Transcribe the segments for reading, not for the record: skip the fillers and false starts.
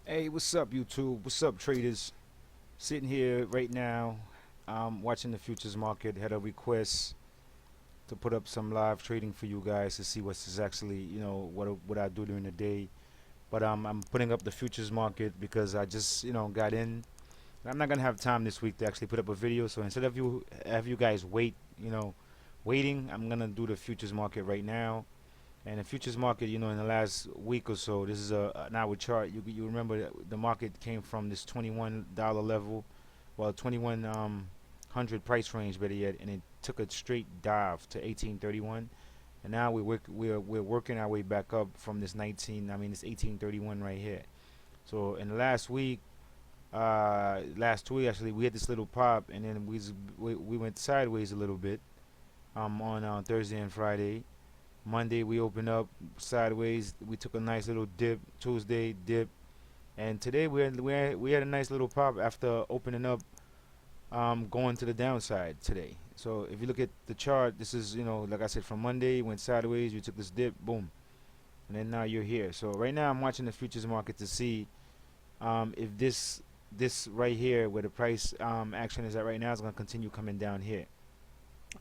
Hey, what's up, YouTube? What's up, traders? Sitting here right now, watching the futures market. Had a request to put up some live trading for you guys to see what's actually, what I do during the day. But I'm putting up the futures market because I just, got in. I'm not gonna have time this week to actually put up a video. So instead of you have you guys waiting, I'm gonna do the futures market right now. And the futures market, in the last week or so, this is an hour chart. You remember that the market came from this $21 level, well, 2100 price range, better yet, and it took a straight dive to 1831, and now we're working our way back up from this 19. I mean, this 1831 right here. So in the last week actually, we had this little pop, and then we went sideways a little bit on Thursday and Friday. Monday we opened up sideways. We took a nice little dip. Tuesday dip, and today we had a nice little pop after opening up, going to the downside today. So if you look at the chart, this is like I said, from Monday went sideways. You took this dip, boom, and then now you're here. So right now I'm watching the futures market to see if this right here where the price action is at right now is going to continue coming down here.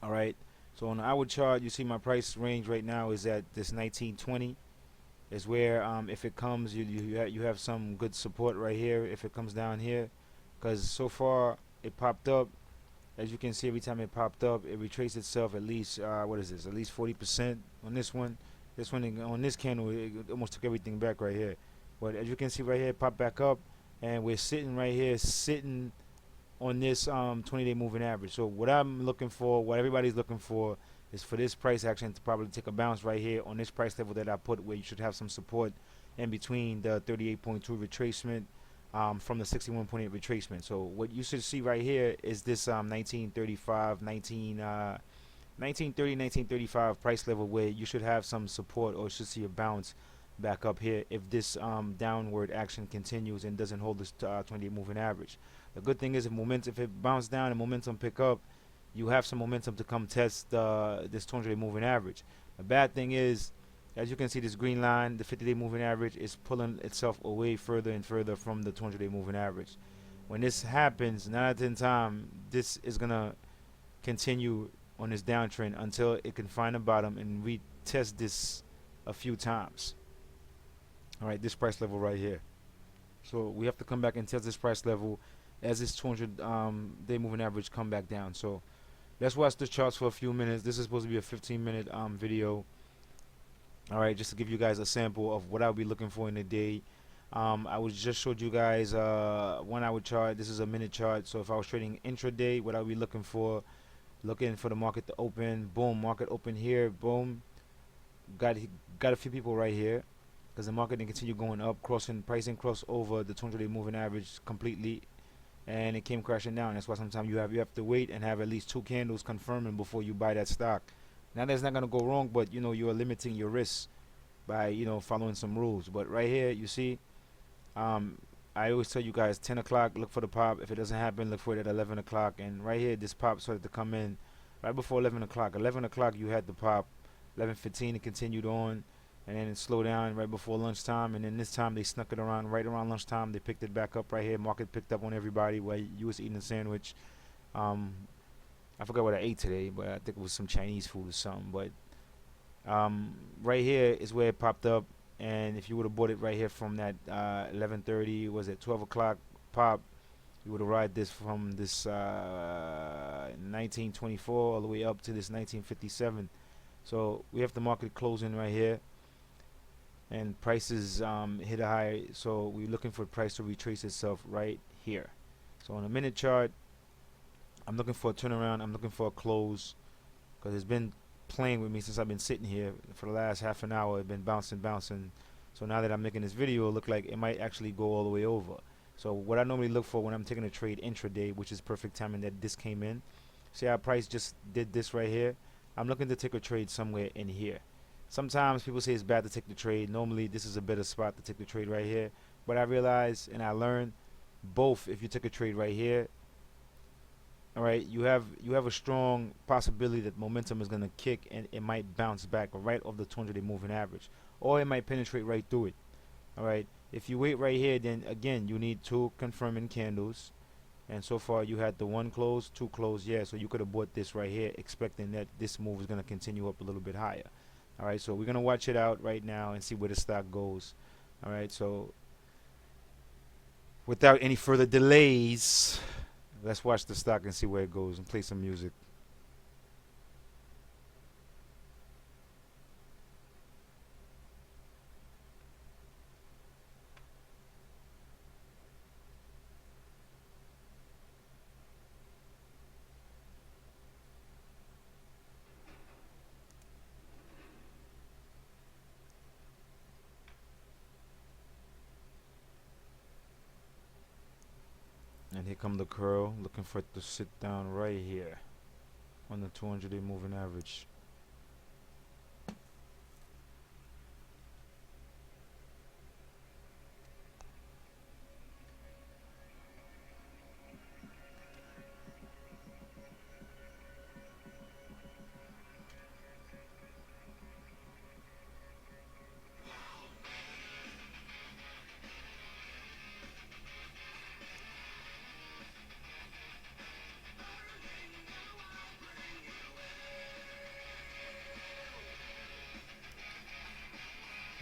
All right. So on the hour chart, you see my price range right now is at this 1920. Is where if it comes, you have some good support right here. If it comes down here, because so far it popped up. As you can see, every time it popped up, it retraced itself at least what is this? At least 40% on this one. This one on this candle, it almost took everything back right here. But as you can see right here, it popped back up, and we're sitting right here, sitting on this 20-day moving average. So what I'm looking for, what everybody's looking for, is for this price action to probably take a bounce right here on this price level that I put, where you should have some support in between the 38.2 retracement from the 61.8 retracement. So what you should see right here is this 1935, 1930, 1935 price level, where you should have some support or should see a bounce back up here if this downward action continues and doesn't hold this 20-day moving average. The good thing is, if it bounce down and momentum pick up, you have some momentum to come test this 200-day moving average. The bad thing is, as you can see, this green line, the 50-day moving average, is pulling itself away further and further from the 200-day moving average. When this happens, 9 out of 10 times, this is gonna continue on this downtrend until it can find a bottom and retest this a few times. All right, this price level right here. So we have to come back and test this price level as this 200-day moving average come back down. So let's watch the charts for a few minutes. This is supposed to be a 15-minute video. All right, just to give you guys a sample of what I'll be looking for in a day. I was just showed you guys 1 hour chart. This is a minute chart. So if I was trading intraday, what I'll be looking for the market to open. Boom, market open here. Boom, got a few people right here, because the market didn't continue going up, pricing cross over the 200-day moving average completely, and it came crashing down. That's why sometimes you have to wait and have at least 2 candles confirming before you buy that stock. Now that's not gonna go wrong, but you are limiting your risks by following some rules. But right here, you see, I always tell you guys 10 o'clock, look for the pop. If it doesn't happen, look for it at 11 o'clock. And right here, this pop started to come in right before 11 o'clock. 11 o'clock, you had the pop. 11:15, it continued on, and then it slowed down right before lunchtime. And then this time, they snuck it around right around lunchtime. They picked it back up right here. Market picked up on everybody while you was eating a sandwich. I forgot what I ate today, but I think it was some Chinese food or something. But right here is where it popped up, and if you would have bought it right here from that 11:30, was it 12 o'clock pop, you would have ride this from this 1924 all the way up to this 1957. So we have the market closing right here, and prices hit a high. So we're looking for price to retrace itself right here. So on a minute chart, I'm looking for a turnaround. I'm looking for a close, because it's been playing with me since I've been sitting here for the last half an hour. It's been bouncing. So now that I'm making this video, it look like it might actually go all the way over. So what I normally look for when I'm taking a trade intraday, which is perfect timing that this came in. See how price just did this right here? I'm looking to take a trade somewhere in here. Sometimes people say it's bad to take the trade. Normally this is a better spot to take the trade right here. But I realize and I learned both. If you take a trade right here, all right, you have a strong possibility that momentum is going to kick and it might bounce back right off the 200-day moving average, or it might penetrate right through it. All right, If you wait right here, then again you need two confirming candles. And so far you had the one close, two close, yeah. So you could have bought this right here, expecting that this move is gonna continue up a little bit higher. All right, so we're gonna watch it out right now and see where the stock goes. All right, so without any further delays, let's watch the stock and see where it goes and play some music. And here come the curl, looking for it to sit down right here on the 200-day moving average.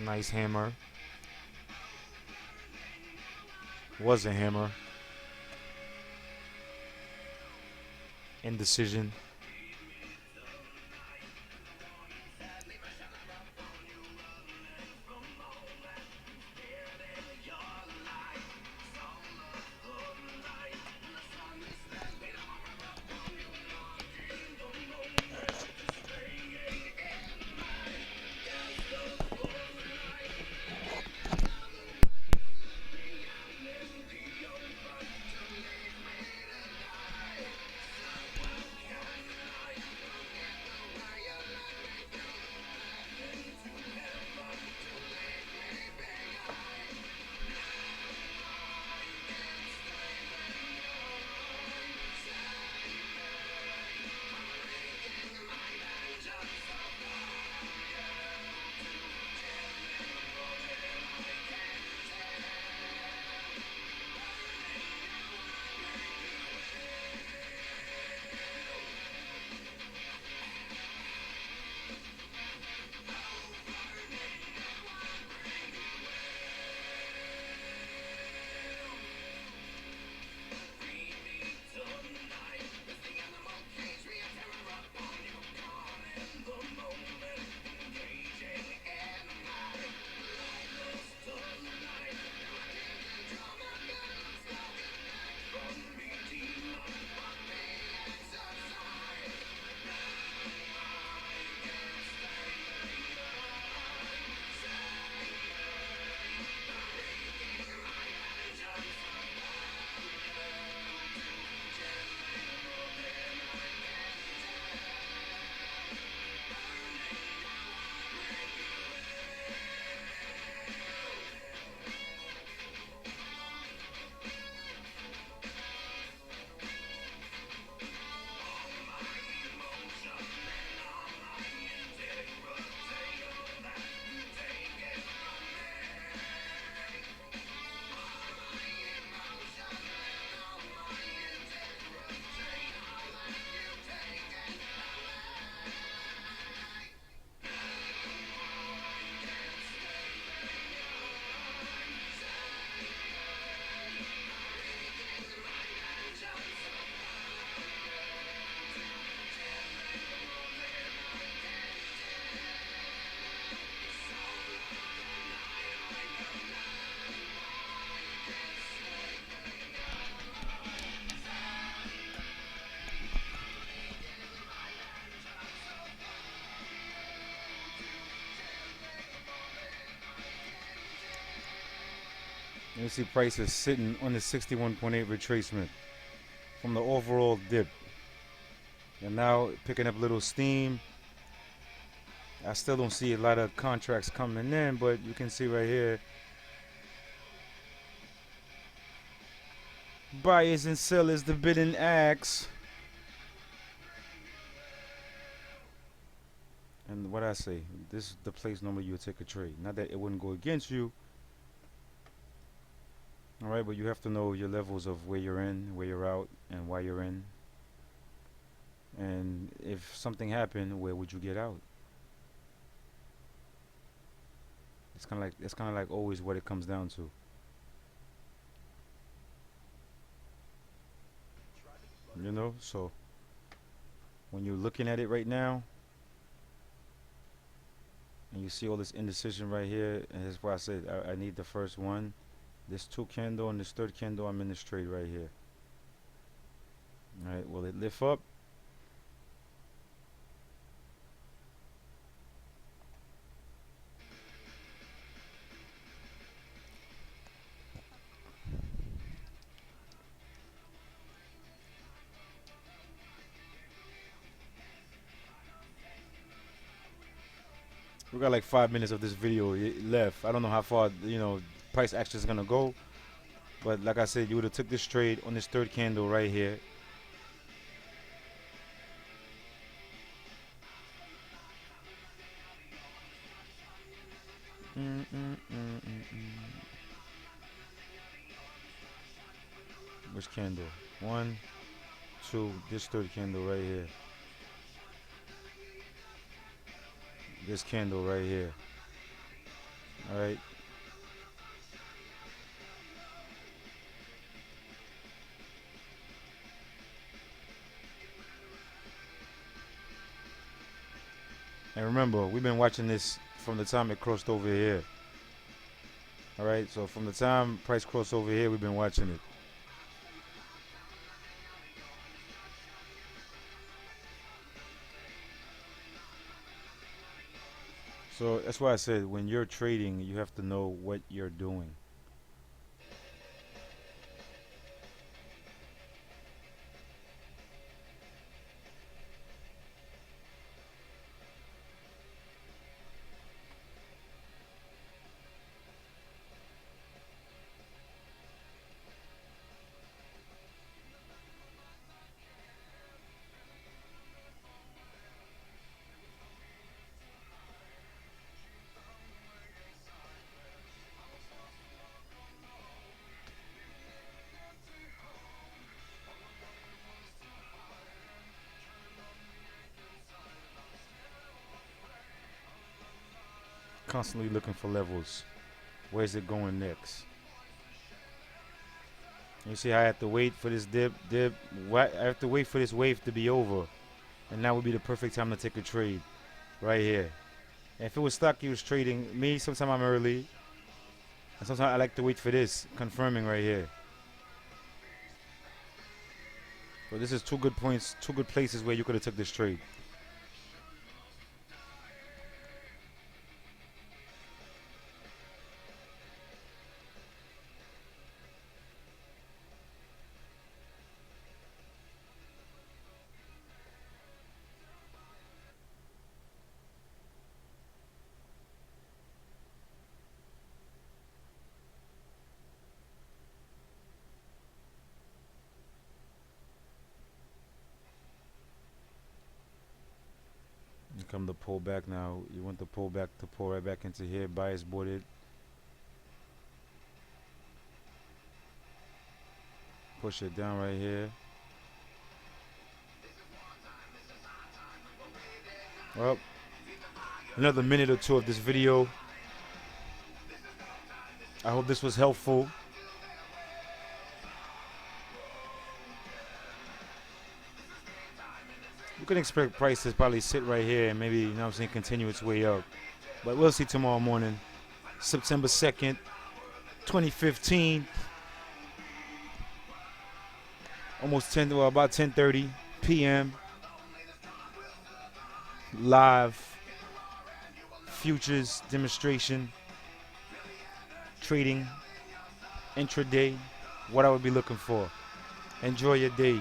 Nice hammer. Was a hammer. Indecision. You see prices sitting on the 61.8 retracement from the overall dip. And now picking up little steam. I still don't see a lot of contracts coming in, but you can see right here. Buyers and sellers, the bidding axe. And what I say, this is the place normally you would take a trade. Not that it wouldn't go against you, All right, but you have to know your levels of where you're in, where you're out, and why you're in. And if something happened, where would you get out? It's kind of like always what it comes down to. So when you're looking at it right now, and you see all this indecision right here, and that's why I said I need the first one. This two candle and this third candle, I'm in this trade right here. All right, will it lift up? We got like 5 minutes of this video left. I don't know how far price action is gonna go, but like I said, you would have took this trade on this third candle right here. Mm, mm, mm, mm, mm. Which candle? One, two. This third candle right here. This candle right here. All right. And remember, we've been watching this from the time it crossed over here. All right. So from the time price crossed over here, we've been watching it. So that's why I said when you're trading, you have to know what you're doing. Constantly looking for levels. Where's it going next? You see, I have to wait for this dip. What? I have to wait for this wave to be over, and that would be the perfect time to take a trade, right here. And if it was stock you was trading, me sometimes I'm early, and sometimes I like to wait for this confirming right here. So this is two good points, two good places where you could have took this trade. You come to pull back now. You want the pull back to pull right back into here. Bias boarded. Push it down right here. Well, another minute or two of this video. I hope this was helpful. You can expect prices probably sit right here and maybe, continue its way up. But we'll see tomorrow morning, September 2nd, 2015. About 10:30 p.m. Live futures demonstration, trading, intraday, what I would be looking for. Enjoy your day.